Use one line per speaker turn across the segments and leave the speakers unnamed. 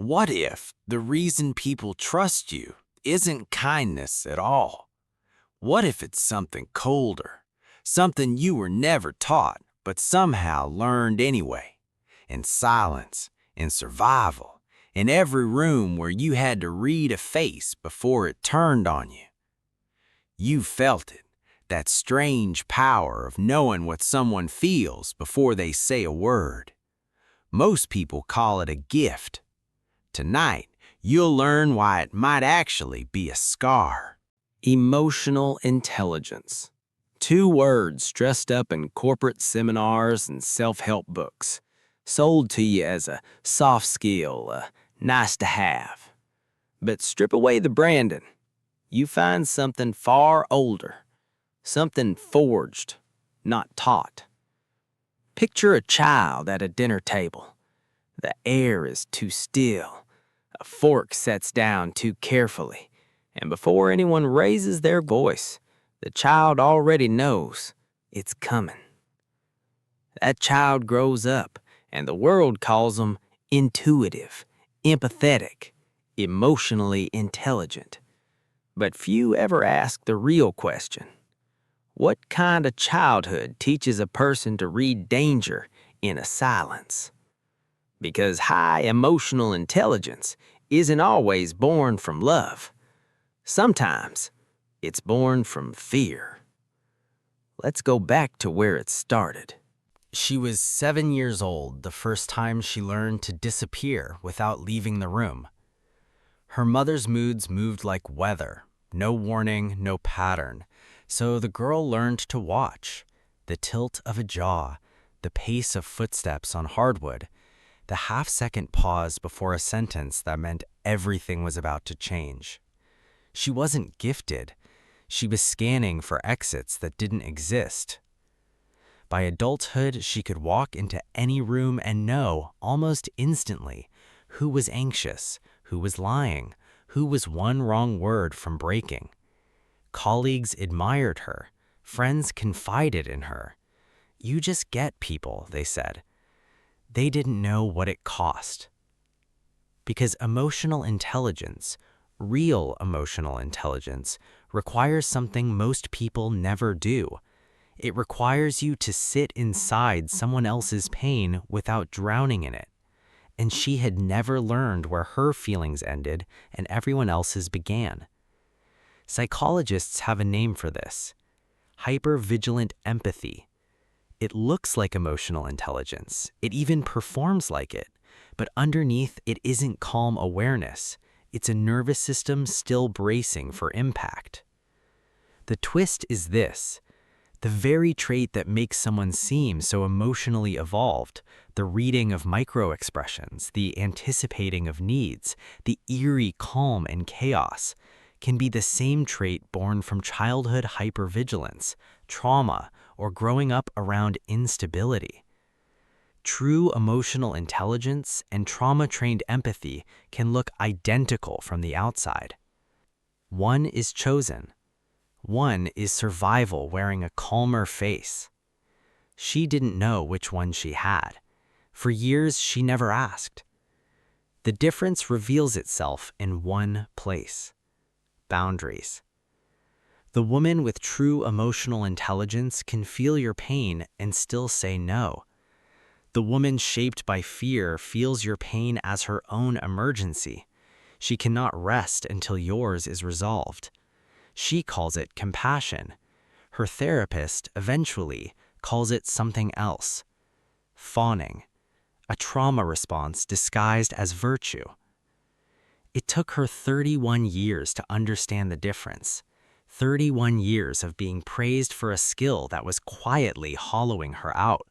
What if the reason people trust you isn't kindness at all? What if it's something colder, something you were never taught but somehow learned anyway? In silence, in survival, in every room where you had to read a face before it turned on you. You felt it, that strange power of knowing what someone feels before they say a word. Most people call it a gift. Tonight, you'll learn why it might actually be a scar.
Emotional intelligence. 2 words dressed up in corporate seminars and self-help books, sold to you as a soft skill, nice to have. But strip away the branding, you find something far older, something forged, not taught. Picture a child at a dinner table. The air is too still. A fork sets down too carefully, and before anyone raises their voice, the child already knows it's coming. That child grows up, and the world calls them intuitive, empathetic, emotionally intelligent. But few ever ask the real question. What kind of childhood teaches a person to read danger in a silence? Because high emotional intelligence isn't always born from love. Sometimes it's born from fear. Let's go back to where it started.
She was 7 years old the first time she learned to disappear without leaving the room. Her mother's moods moved like weather, no warning, no pattern. So the girl learned to watch. The tilt of a jaw, the pace of footsteps on hardwood, the half-second pause before a sentence that meant everything was about to change. She wasn't gifted. She was scanning for exits that didn't exist. By adulthood, she could walk into any room and know, almost instantly, who was anxious, who was lying, who was one wrong word from breaking. Colleagues admired her. Friends confided in her. You just get people, they said. They didn't know what it cost. Because emotional intelligence, real emotional intelligence, requires something most people never do. It requires you to sit inside someone else's pain without drowning in it. And she had never learned where her feelings ended and everyone else's began. Psychologists have a name for this: hypervigilant empathy. It looks like emotional intelligence. It even performs like it. But underneath, it isn't calm awareness. It's a nervous system still bracing for impact. The twist is this: the very trait that makes someone seem so emotionally evolved, the reading of micro-expressions, the anticipating of needs, the eerie calm in chaos, can be the same trait born from childhood hypervigilance, trauma, or growing up around instability. True emotional intelligence and trauma-trained empathy can look identical from the outside. One is chosen. One is survival wearing a calmer face. She didn't know which one she had. For years, she never asked. The difference reveals itself in one place: boundaries. The woman with true emotional intelligence can feel your pain and still say no. The woman shaped by fear feels your pain as her own emergency. She cannot rest until yours is resolved. She calls it compassion. Her therapist, eventually, calls it something else: fawning, a trauma response disguised as virtue. It took her 31 years to understand the difference. 31 years of being praised for a skill that was quietly hollowing her out.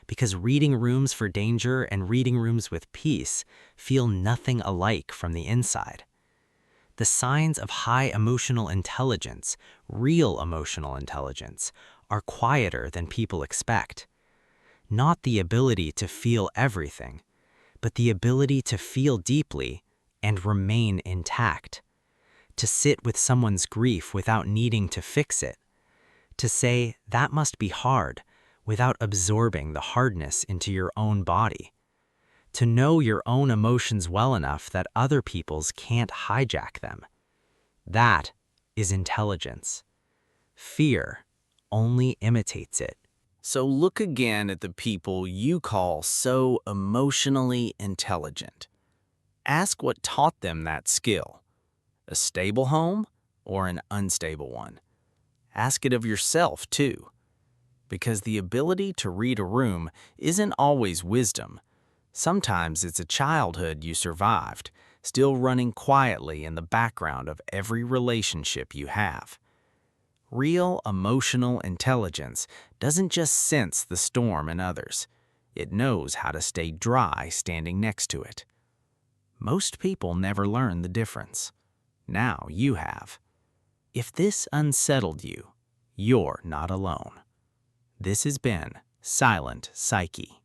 Because reading rooms for danger and reading rooms with peace feel nothing alike from the inside. The signs of high emotional intelligence, real emotional intelligence, are quieter than people expect. Not the ability to feel everything, but the ability to feel deeply and remain intact. To sit with someone's grief without needing to fix it. To say, that must be hard, without absorbing the hardness into your own body. To know your own emotions well enough that other people's can't hijack them. That is intelligence. Fear only imitates it. So look again at the people you call so emotionally intelligent. Ask what taught them that skill. A stable home or an unstable one? Ask it of yourself, too. Because the ability to read a room isn't always wisdom. Sometimes it's a childhood you survived, still running quietly in the background of every relationship you have. Real emotional intelligence doesn't just sense the storm in others. It knows how to stay dry standing next to it. Most people never learn the difference. Now you have. If this unsettled you, you're not alone. This has been Silent Psyche.